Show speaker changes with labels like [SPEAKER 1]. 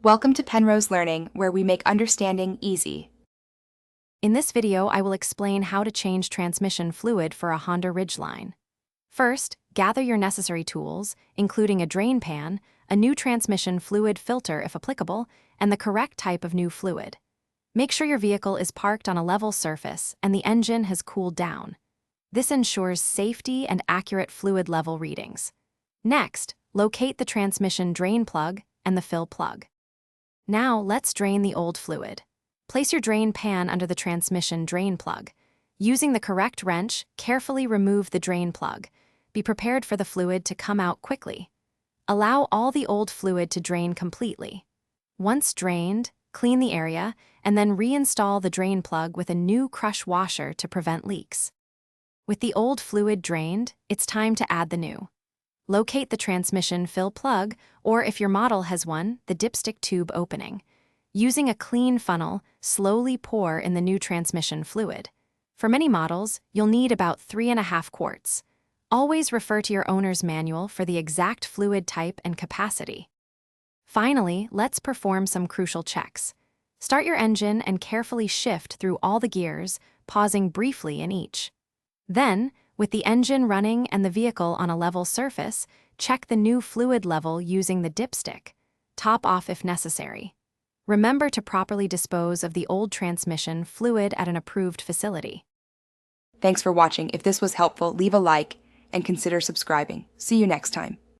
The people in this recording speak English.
[SPEAKER 1] Welcome to Penrose Learning, where we make understanding easy.
[SPEAKER 2] In this video, I will explain how to change transmission fluid for a Honda Ridgeline. First, gather your necessary tools, including a drain pan, a new transmission fluid filter if applicable, and the correct type of new fluid. Make sure your vehicle is parked on a level surface and the engine has cooled down. This ensures safety and accurate fluid level readings. Next, locate the transmission drain plug and the fill plug. Now, let's drain the old fluid. Place your drain pan under the transmission drain plug. Using the correct wrench, carefully remove the drain plug. Be prepared for the fluid to come out quickly. Allow all the old fluid to drain completely. Once drained, clean the area, and then reinstall the drain plug with a new crush washer to prevent leaks. With the old fluid drained, it's time to add the new. Locate the transmission fill plug, or if your model has one, the dipstick tube opening. Using a clean funnel, slowly pour in the new transmission fluid. For many models, you'll need about 3.5 quarts. Always refer to your owner's manual for the exact fluid type and capacity. Finally, let's perform some crucial checks. Start your engine and carefully shift through all the gears, pausing briefly in each. Then, with the engine running and the vehicle on a level surface, check the new fluid level using the dipstick. Top off if necessary. Remember to properly dispose of the old transmission fluid at an approved facility.
[SPEAKER 1] Thanks for watching. If this was helpful, leave a like and consider subscribing. See you next time.